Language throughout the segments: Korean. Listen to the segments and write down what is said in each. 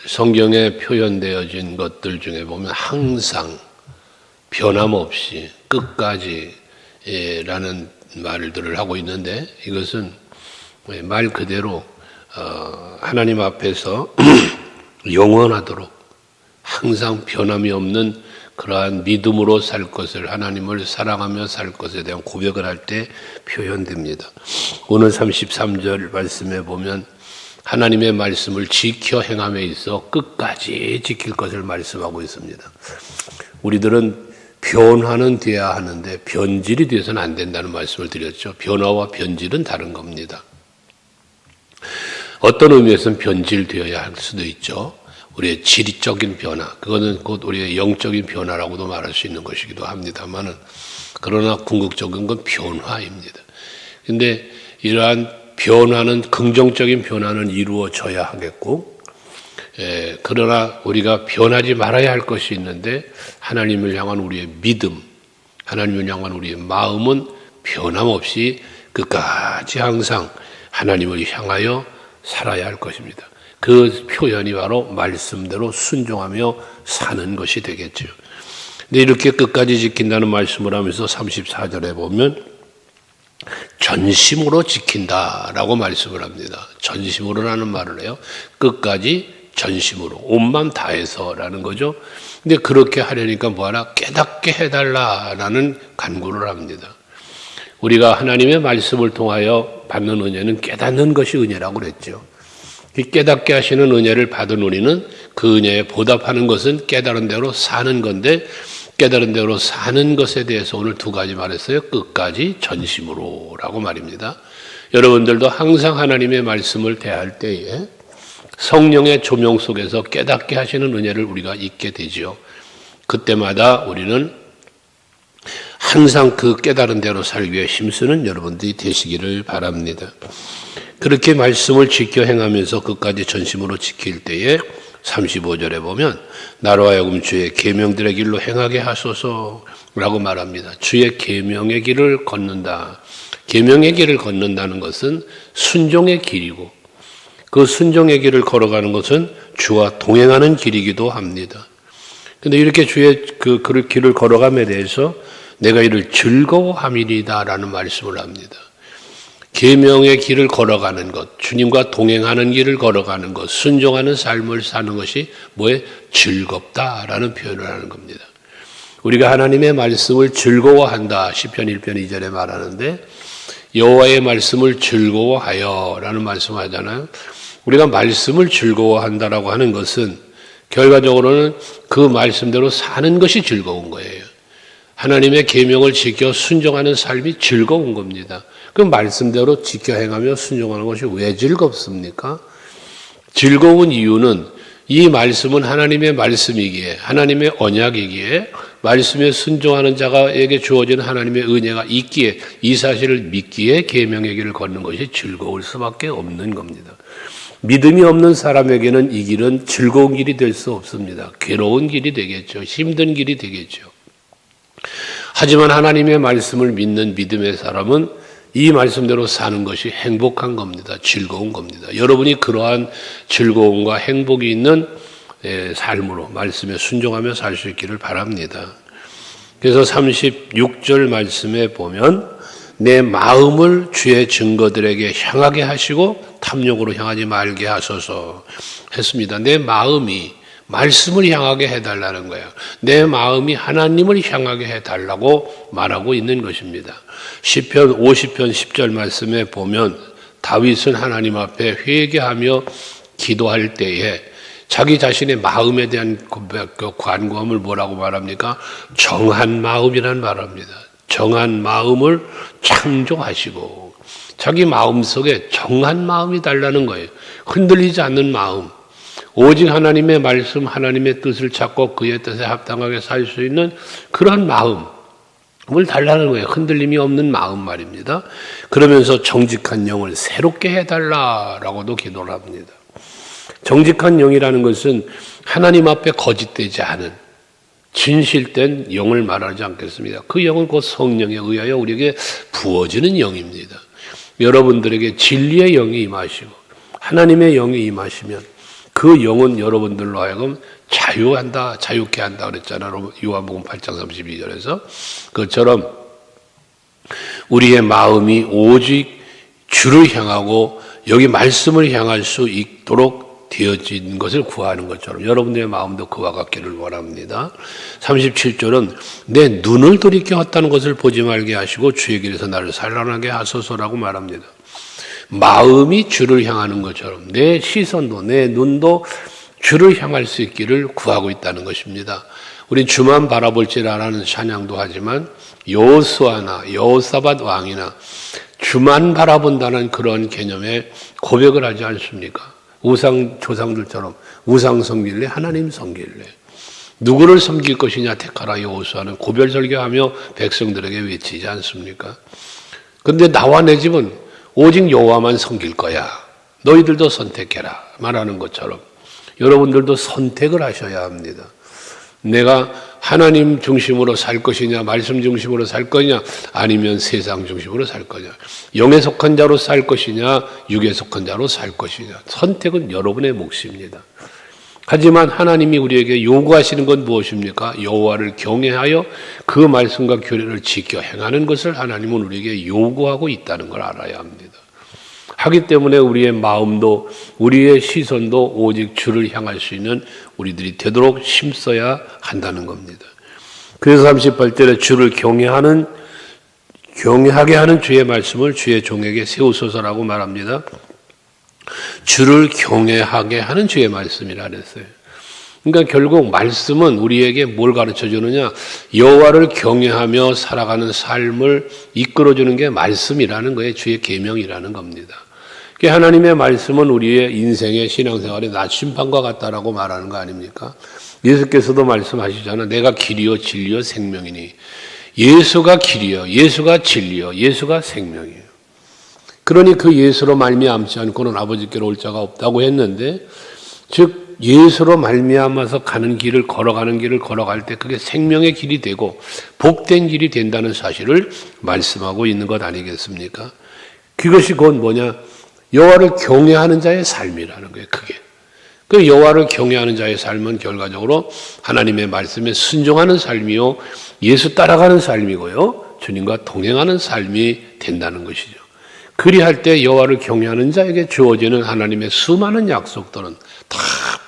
성경에 표현되어진 것들 중에 보면 항상 변함없이 끝까지 라는 말들을 하고 있는데, 이것은 말 그대로 하나님 앞에서 영원하도록 항상 변함이 없는 그러한 믿음으로 살 것을, 하나님을 사랑하며 살 것에 대한 고백을 할 때 표현됩니다. 오늘 33절 말씀에 보면 하나님의 말씀을 지켜 행함에 있어 끝까지 지킬 것을 말씀하고 있습니다. 우리들은 변화는 돼야 하는데 변질이 돼서는 안 된다는 말씀을 드렸죠. 변화와 변질은 다른 겁니다. 어떤 의미에서는 변질되어야 할 수도 있죠. 우리의 질적인 변화, 그거는 곧 우리의 영적인 변화라고도 말할 수 있는 것이기도 합니다만은, 그러나 궁극적인 건 변화입니다. 근데 이러한 변화는, 긍정적인 변화는 이루어져야 하겠고, 그러나 우리가 변하지 말아야 할 것이 있는데, 하나님을 향한 우리의 믿음, 하나님을 향한 우리의 마음은 변함없이 끝까지 항상 하나님을 향하여 살아야 할 것입니다. 그 표현이 바로 말씀대로 순종하며 사는 것이 되겠죠. 근데 이렇게 끝까지 지킨다는 말씀을 하면서 34절에 보면 전심으로 지킨다라고 말씀을 합니다. 전심으로라는 말을 해요. 끝까지 전심으로, 온 맘 다해서라는 거죠. 근데 그렇게 하려니까 뭐하나? 깨닫게 해달라라는 간구를 합니다. 우리가 하나님의 말씀을 통하여 받는 은혜는 깨닫는 것이 은혜라고 그랬죠. 깨닫게 하시는 은혜를 받은 우리는 그 은혜에 보답하는 것은 깨달은 대로 사는 건데, 깨달은 대로 사는 것에 대해서 오늘 두 가지 말했어요. 끝까지 전심으로 라고 말입니다. 여러분들도 항상 하나님의 말씀을 대할 때에 성령의 조명 속에서 깨닫게 하시는 은혜를 우리가 잊게 되지요. 그때마다 우리는 항상 그 깨달은 대로 살기 위해 힘쓰는 여러분들이 되시기를 바랍니다. 그렇게 말씀을 지켜 행하면서 끝까지 전심으로 지킬 때에 35절에 보면 나로 하여금 주의 계명들의 길로 행하게 하소서라고 말합니다. 주의 계명의 길을 걷는다. 계명의 길을 걷는다는 것은 순종의 길이고, 그 순종의 길을 걸어가는 것은 주와 동행하는 길이기도 합니다. 그런데 이렇게 주의 그 길을 걸어감에 대해서 내가 이를 즐거워함이니다라는 말씀을 합니다. 계명의 길을 걸어가는 것, 주님과 동행하는 길을 걸어가는 것, 순종하는 삶을 사는 것이 뭐에? 즐겁다라는 표현을 하는 겁니다. 우리가 하나님의 말씀을 즐거워한다, 시편 1편 2절에 말하는데, 여호와의 말씀을 즐거워하여라는 말씀을 하잖아요. 우리가 말씀을 즐거워한다라고 하는 것은 결과적으로는 그 말씀대로 사는 것이 즐거운 거예요. 하나님의 계명을 지켜 순종하는 삶이 즐거운 겁니다. 그 말씀대로 지켜 행하며 순종하는 것이 왜 즐겁습니까? 즐거운 이유는 이 말씀은 하나님의 말씀이기에, 하나님의 언약이기에, 말씀에 순종하는 자에게 주어지는 하나님의 은혜가 있기에, 이 사실을 믿기에 계명의 길을 걷는 것이 즐거울 수밖에 없는 겁니다. 믿음이 없는 사람에게는 이 길은 즐거운 길이 될 수 없습니다. 괴로운 길이 되겠죠. 힘든 길이 되겠죠. 하지만 하나님의 말씀을 믿는 믿음의 사람은 이 말씀대로 사는 것이 행복한 겁니다. 즐거운 겁니다. 여러분이 그러한 즐거움과 행복이 있는 삶으로 말씀에 순종하며 살 수 있기를 바랍니다. 그래서 36절 말씀에 보면 내 마음을 주의 증거들에게 향하게 하시고 탐욕으로 향하지 말게 하소서 했습니다. 내 마음이 말씀을 향하게 해달라는 거예요. 내 마음이 하나님을 향하게 해달라고 말하고 있는 것입니다. 시편 50편 10절 말씀에 보면 다윗은 하나님 앞에 회개하며 기도할 때에 자기 자신의 마음에 대한 간구함을 뭐라고 말합니까? 정한 마음이라는 말을 합니다. 정한 마음을 창조하시고, 자기 마음속에 정한 마음이 달라는 거예요. 흔들리지 않는 마음, 오직 하나님의 말씀, 하나님의 뜻을 찾고 그의 뜻에 합당하게 살 수 있는 그런 마음을 달라는 거예요. 흔들림이 없는 마음 말입니다. 그러면서 정직한 영을 새롭게 해달라라고도 기도를 합니다. 정직한 영이라는 것은 하나님 앞에 거짓되지 않은 진실된 영을 말하지 않겠습니다. 그 영은 곧 성령에 의하여 우리에게 부어지는 영입니다. 여러분들에게 진리의 영이 임하시고 하나님의 영이 임하시면 그 영은 여러분들로 하여금 자유케 한다 그랬잖아요. 요한복음 8장 32절에서. 그것처럼 우리의 마음이 오직 주를 향하고 여기 말씀을 향할 수 있도록 되어진 것을 구하는 것처럼 여러분들의 마음도 그와 같기를 원합니다. 37절은 내 눈을 돌이켰다는 것을 보지 말게 하시고 주의 길에서 나를 산란하게 하소서라고 말합니다. 마음이 주를 향하는 것처럼 내 시선도 내 눈도 주를 향할 수 있기를 구하고 있다는 것입니다. 우리 주만 바라볼지라라는 찬양도 하지만 여호수아나 여호사밧 왕이나 주만 바라본다는 그런 개념의 고백을 하지 않습니까? 조상들처럼 우상 섬길래 하나님 섬길래 누구를 섬길 것이냐 택하라 여호수아는 고별 설교하며 백성들에게 외치지 않습니까? 그런데 나와 내 집은 오직 여호와만 섬길 거야. 너희들도 선택해라 말하는 것처럼 여러분들도 선택을 하셔야 합니다. 내가 하나님 중심으로 살 것이냐 말씀 중심으로 살 거냐 아니면 세상 중심으로 살 거냐 영에 속한 자로 살 것이냐 육에 속한 자로 살 것이냐 선택은 여러분의 몫입니다. 하지만 하나님이 우리에게 요구하시는 건 무엇입니까? 여호와를 경외하여 그 말씀과 규례를 지켜 행하는 것을 하나님은 우리에게 요구하고 있다는 걸 알아야 합니다. 하기 때문에 우리의 마음도 우리의 시선도 오직 주를 향할 수 있는 우리들이 되도록 힘써야 한다는 겁니다. 그래서 38절에 주를 경외하게 하는 주의 말씀을 주의 종에게 세우소서라고 말합니다. 주를 경외하게 하는 주의 말씀이라 그랬어요. 그러니까 결국 말씀은 우리에게 뭘 가르쳐 주느냐? 여호와를 경외하며 살아가는 삶을 이끌어 주는 게 말씀이라는 거예요. 주의 계명이라는 겁니다. 하나님의 말씀은 우리의 인생의 신앙생활의 나침반과 같다라고 말하는 거 아닙니까? 예수께서도 말씀하시잖아요. 내가 길이요 진리요 생명이니. 예수가 길이요, 예수가 진리요, 예수가 생명이에요. 그러니 그 예수로 말미암지 않고는 아버지께로 올 자가 없다고 했는데, 즉 예수로 말미암아서 걸어가는 길을 걸어갈 때 그게 생명의 길이 되고 복된 길이 된다는 사실을 말씀하고 있는 것 아니겠습니까? 그것이 곧 뭐냐? 여호와를 경외하는 자의 삶이라는 거예요. 그게. 그 여호와를 경외하는 자의 삶은 결과적으로 하나님의 말씀에 순종하는 삶이요, 예수 따라가는 삶이고요, 주님과 동행하는 삶이 된다는 것이죠. 그리할 때 여호와를 경외하는 자에게 주어지는 하나님의 수많은 약속들은 다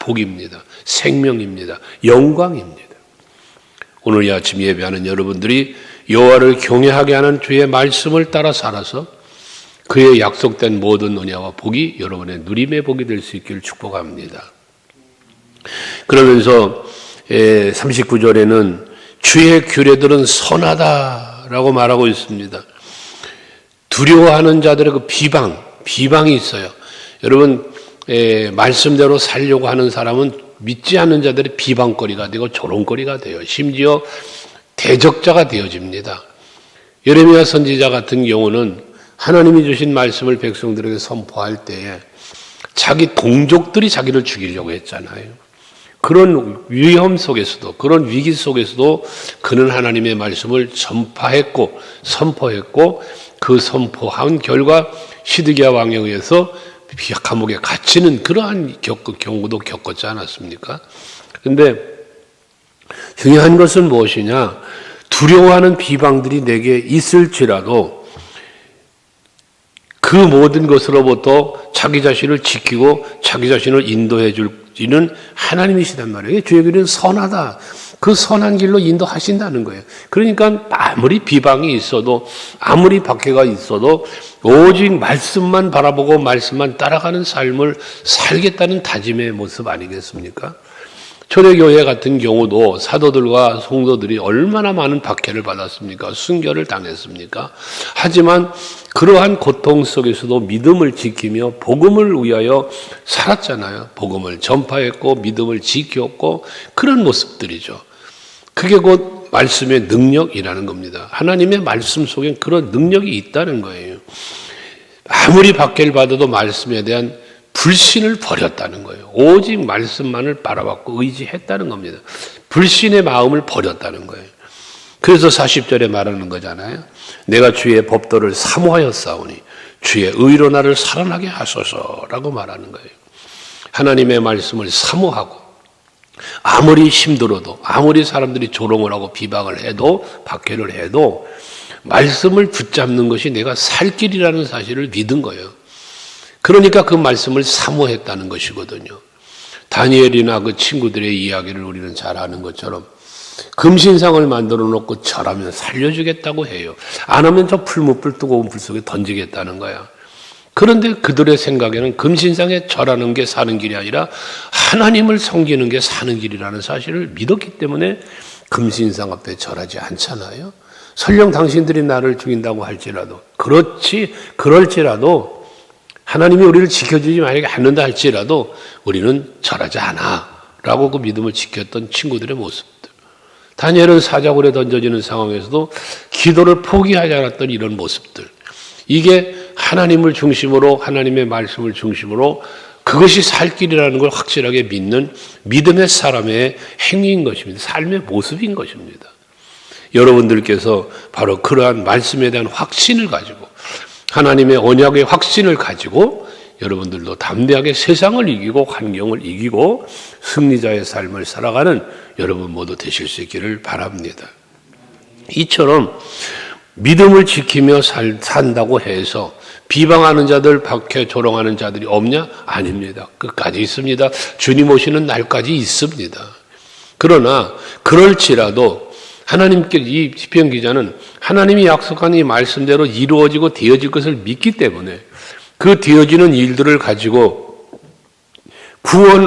복입니다. 생명입니다. 영광입니다. 오늘 이 아침 예배하는 여러분들이 여호와를 경외하게 하는 주의 말씀을 따라 살아서 그의 약속된 모든 은혜와 복이 여러분의 누림의 복이 될 수 있기를 축복합니다. 그러면서 39절에는 주의 규례들은 선하다라고 말하고 있습니다. 두려워하는 자들의 그 비방이 있어요. 여러분, 말씀대로 살려고 하는 사람은 믿지 않는 자들의 비방거리가 되고 조롱거리가 돼요. 심지어 대적자가 되어집니다. 예레미야 선지자 같은 경우는 하나님이 주신 말씀을 백성들에게 선포할 때에 자기 동족들이 자기를 죽이려고 했잖아요. 그런 위험 속에서도, 그런 위기 속에서도 그는 하나님의 말씀을 전파했고 선포했고, 그 선포한 결과 시드기야 왕에 의해서 감옥에 갇히는 그러한 경우도 겪었지 않았습니까? 그런데 중요한 것은 무엇이냐? 두려워하는 비방들이 내게 있을지라도 그 모든 것으로부터 자기 자신을 지키고 자기 자신을 인도해 줄지는 하나님이시단 말이에요. 주의 길은 선하다. 그 선한 길로 인도하신다는 거예요. 그러니까 아무리 비방이 있어도, 아무리 박해가 있어도 오직 말씀만 바라보고 말씀만 따라가는 삶을 살겠다는 다짐의 모습 아니겠습니까? 초대교회 같은 경우도 사도들과 성도들이 얼마나 많은 박해를 받았습니까? 순교를 당했습니까? 하지만 그러한 고통 속에서도 믿음을 지키며 복음을 위하여 살았잖아요. 복음을 전파했고 믿음을 지켰고 그런 모습들이죠. 그게 곧 말씀의 능력이라는 겁니다. 하나님의 말씀 속엔 그런 능력이 있다는 거예요. 아무리 박해를 받아도 말씀에 대한 불신을 버렸다는 거예요. 오직 말씀만을 바라봤고 의지했다는 겁니다. 불신의 마음을 버렸다는 거예요. 그래서 40절에 말하는 거잖아요. 내가 주의 법도를 사모하였사오니 주의 의로 나를 살아나게 하소서라고 말하는 거예요. 하나님의 말씀을 사모하고 아무리 힘들어도 아무리 사람들이 조롱을 하고 비방을 해도 박해를 해도 말씀을 붙잡는 것이 내가 살 길이라는 사실을 믿은 거예요. 그러니까 그 말씀을 사모했다는 것이거든요. 다니엘이나 그 친구들의 이야기를 우리는 잘 아는 것처럼 금신상을 만들어 놓고 절하면 살려주겠다고 해요. 안 하면 저 풀무불 뜨거운 불 속에 던지겠다는 거야. 그런데 그들의 생각에는 금신상에 절하는 게 사는 길이 아니라 하나님을 섬기는 게 사는 길이라는 사실을 믿었기 때문에 금신상 앞에 절하지 않잖아요. 설령 당신들이 나를 죽인다고 할지라도 그럴지라도 하나님이 우리를 지켜주지 만약에 않는다 할지라도 우리는 절하지 않아 라고 그 믿음을 지켰던 친구들의 모습들. 다니엘은 사자굴에 던져지는 상황에서도 기도를 포기하지 않았던 이런 모습들. 이게 하나님을 중심으로 하나님의 말씀을 중심으로 그것이 살 길이라는 걸 확실하게 믿는 믿음의 사람의 행위인 것입니다. 삶의 모습인 것입니다. 여러분들께서 바로 그러한 말씀에 대한 확신을 가지고 하나님의 언약의 확신을 가지고 여러분들도 담대하게 세상을 이기고 환경을 이기고 승리자의 삶을 살아가는 여러분 모두 되실 수 있기를 바랍니다. 이처럼 믿음을 지키며 산다고 해서 비방하는 자들, 박해, 조롱하는 자들이 없냐? 아닙니다. 끝까지 있습니다. 주님 오시는 날까지 있습니다. 그러나 그럴지라도 하나님께 이 시편 기자는 하나님이 약속한 이 말씀대로 이루어지고 되어질 것을 믿기 때문에 그 되어지는 일들을 가지고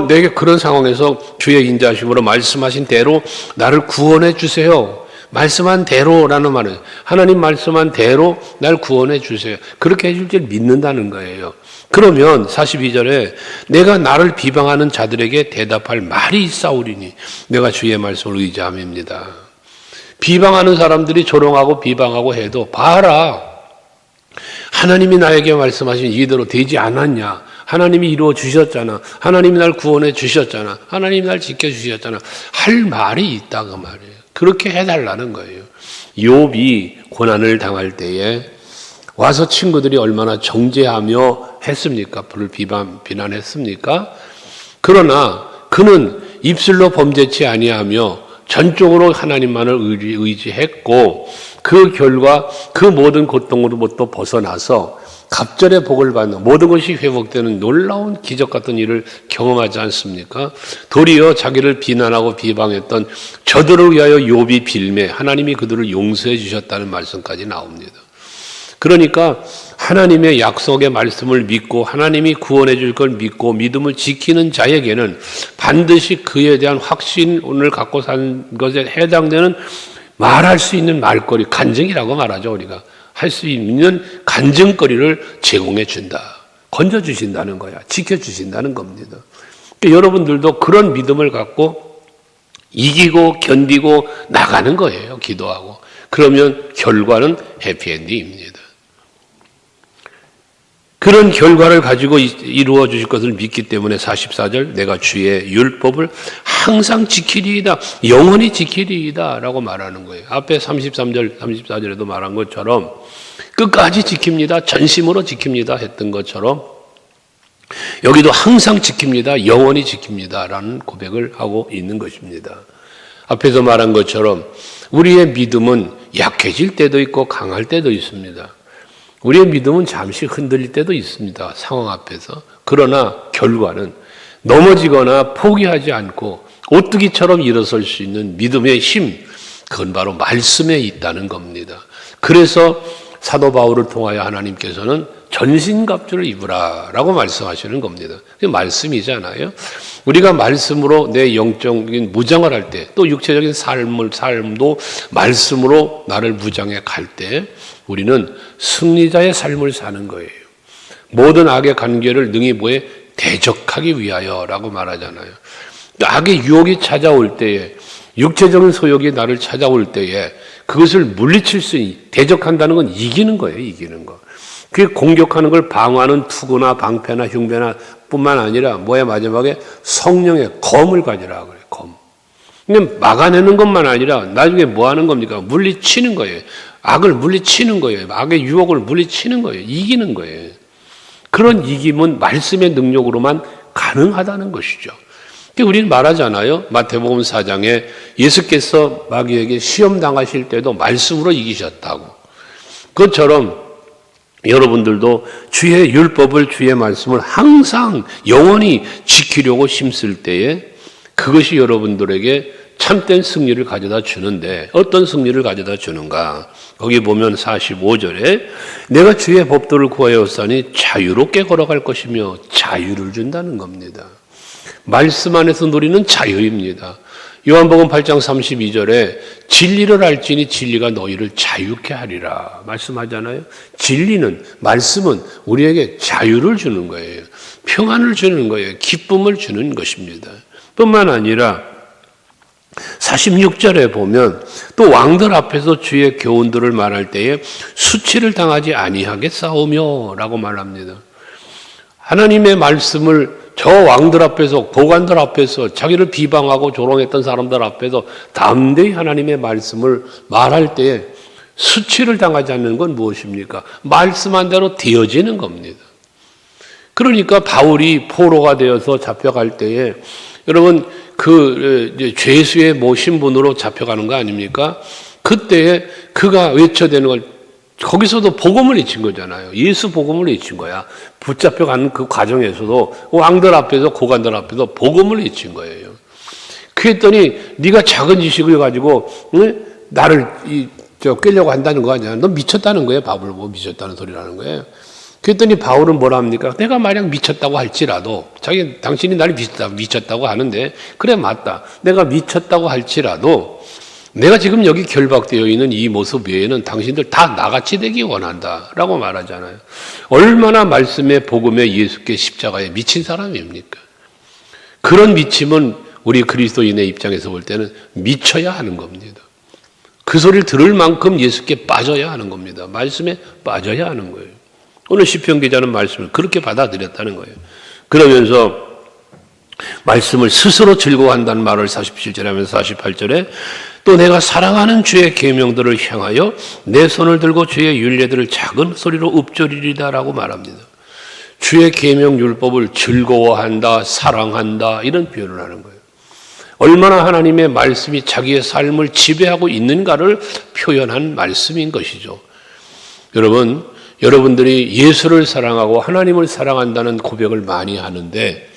내게 그런 상황에서 주의 인자하심으로 말씀하신 대로 나를 구원해 주세요. 말씀한 대로라는 말은 하나님 말씀한 대로 날 구원해 주세요. 그렇게 해줄 줄 믿는다는 거예요. 그러면 42절에 내가 나를 비방하는 자들에게 대답할 말이 있사오리니 내가 주의 말씀을 의지함입니다. 비방하는 사람들이 조롱하고 비방하고 해도 봐라. 하나님이 나에게 말씀하신 이대로 되지 않았냐. 하나님이 이루어 주셨잖아. 하나님이 날 구원해 주셨잖아. 하나님이 날 지켜 주셨잖아. 할 말이 있다 그 말이에요. 그렇게 해달라는 거예요. 욥이 고난을 당할 때에 와서 친구들이 얼마나 정죄하며 했습니까? 그를 비난했습니까? 그러나 그는 입술로 범죄치 아니하며 전적으로 하나님만을 의지했고 그 결과 그 모든 고통으로부터 벗어나서 갑절의 복을 받는 모든 것이 회복되는 놀라운 기적 같은 일을 경험하지 않습니까? 도리어 자기를 비난하고 비방했던 저들을 위하여 욥이 빌매 하나님이 그들을 용서해 주셨다는 말씀까지 나옵니다. 그러니까 하나님의 약속의 말씀을 믿고 하나님이 구원해 줄 걸 믿고 믿음을 지키는 자에게는 반드시 그에 대한 확신을 갖고 산 것에 해당되는 말할 수 있는 말거리, 간증이라고 말하죠. 우리가 할 수 있는 간증거리를 제공해 준다. 건져주신다는 거야. 지켜주신다는 겁니다. 그러니까 여러분들도 그런 믿음을 갖고 이기고 견디고 나가는 거예요. 기도하고. 그러면 결과는 해피엔딩입니다. 그런 결과를 가지고 이루어 주실 것을 믿기 때문에 44절 내가 주의 율법을 항상 지키리이다. 영원히 지키리이다 라고 말하는 거예요. 앞에 33절, 34절에도 말한 것처럼 끝까지 지킵니다. 전심으로 지킵니다 했던 것처럼 여기도 항상 지킵니다. 영원히 지킵니다 라는 고백을 하고 있는 것입니다. 앞에서 말한 것처럼 우리의 믿음은 약해질 때도 있고 강할 때도 있습니다. 우리의 믿음은 잠시 흔들릴 때도 있습니다. 상황 앞에서. 그러나 결과는 넘어지거나 포기하지 않고 오뚜기처럼 일어설 수 있는 믿음의 힘, 그건 바로 말씀에 있다는 겁니다. 그래서 사도 바울을 통하여 하나님께서는 전신갑주를 입으라 라고 말씀하시는 겁니다. 그게 말씀이잖아요. 우리가 말씀으로 내 영적인 무장을 할 때 또 육체적인 삶도 말씀으로 나를 무장해 갈 때 우리는 승리자의 삶을 사는 거예요. 모든 악의 관계를 능히 뭐에 대적하기 위하여 라고 말하잖아요. 악의 유혹이 찾아올 때에 육체적인 소욕이 나를 찾아올 때에 그것을 물리칠 수 대적한다는 건 이기는 거예요. 이기는 거. 그 공격하는 걸 방어하는 투구나 방패나 흉배나 뿐만 아니라 뭐야 마지막에 성령의 검을 가지라 그래요. 검. 근데 막아내는 것만 아니라 나중에 뭐 하는 겁니까? 물리치는 거예요. 악을 물리치는 거예요. 악의 유혹을 물리치는 거예요. 이기는 거예요. 그런 이김은 말씀의 능력으로만 가능하다는 것이죠. 우리는 말하잖아요. 마태복음 4장에 예수께서 마귀에게 시험 당하실 때도 말씀으로 이기셨다고. 그것처럼 여러분들도 주의 율법을, 주의 말씀을 항상 영원히 지키려고 힘쓸 때에 그것이 여러분들에게 참된 승리를 가져다 주는데, 어떤 승리를 가져다 주는가? 거기 보면 45절에 내가 주의 법도를 구하였으니 자유롭게 걸어갈 것이며, 자유를 준다는 겁니다. 말씀 안에서 누리는 자유입니다. 요한복음 8장 32절에 진리를 알지니 진리가 너희를 자유케 하리라 말씀하잖아요. 진리는, 말씀은 우리에게 자유를 주는 거예요. 평안을 주는 거예요. 기쁨을 주는 것입니다. 뿐만 아니라 46절에 보면 또 왕들 앞에서 주의 교훈들을 말할 때에 수치를 당하지 아니하겠사오며 라고 말합니다. 하나님의 말씀을 저 왕들 앞에서, 고관들 앞에서, 자기를 비방하고 조롱했던 사람들 앞에서 담대히 하나님의 말씀을 말할 때에 수치를 당하지 않는 건 무엇입니까? 말씀한 대로 되어지는 겁니다. 그러니까 바울이 포로가 되어서 잡혀갈 때에 여러분 죄수의 신분으로 잡혀가는 거 아닙니까? 그때에 그가 외쳐대는 걸 거기서도 복음을 외친 거잖아요. 예수 복음을 외친 거야. 붙잡혀가는 그 과정에서도 왕들 앞에서, 고관들 앞에서 복음을 외친 거예요. 그랬더니 네가 작은 지식을 가지고 나를 깨려고 한다는 거 아니야. 너 미쳤다는 거예요. 바울 보고 미쳤다는 소리라는 거예요. 그랬더니 바울은 뭐라 합니까? 내가 만약 미쳤다고 할지라도, 당신이 나를 미쳤다고 하는데, 그래 맞다. 내가 미쳤다고 할지라도 내가 지금 여기 결박되어 있는 이 모습 외에는 당신들 다 나같이 되기 원한다 라고 말하잖아요. 얼마나 말씀에, 복음에, 예수께 십자가에 미친 사람입니까? 그런 미침은 우리 그리스도인의 입장에서 볼 때는 미쳐야 하는 겁니다. 그 소리를 들을 만큼 예수께 빠져야 하는 겁니다. 말씀에 빠져야 하는 거예요. 오늘 시편 기자는 말씀을 그렇게 받아들였다는 거예요. 그러면서 말씀을 스스로 즐거워한다는 말을 47절에 하면서 48절에 또 내가 사랑하는 주의 계명들을 향하여 내 손을 들고 주의 율례들을 작은 소리로 읊조리리다 라고 말합니다. 주의 계명 율법을 즐거워한다, 사랑한다 이런 표현을 하는 거예요. 얼마나 하나님의 말씀이 자기의 삶을 지배하고 있는가를 표현한 말씀인 것이죠. 여러분들이 예수를 사랑하고 하나님을 사랑한다는 고백을 많이 하는데,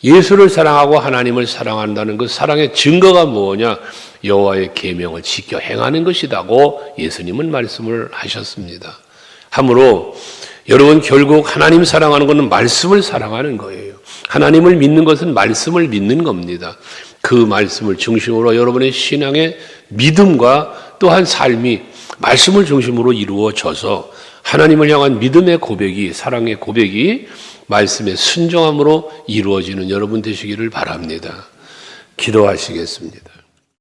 예수를 사랑하고 하나님을 사랑한다는 그 사랑의 증거가 뭐냐? 여호와의 계명을 지켜 행하는 것이라고 예수님은 말씀을 하셨습니다. 하므로 여러분 결국 하나님 사랑하는 것은 말씀을 사랑하는 거예요. 하나님을 믿는 것은 말씀을 믿는 겁니다. 그 말씀을 중심으로 여러분의 신앙의 믿음과 또한 삶이 말씀을 중심으로 이루어져서 하나님을 향한 믿음의 고백이, 사랑의 고백이 말씀의 순종함으로 이루어지는 여러분 되시기를 바랍니다. 기도하시겠습니다.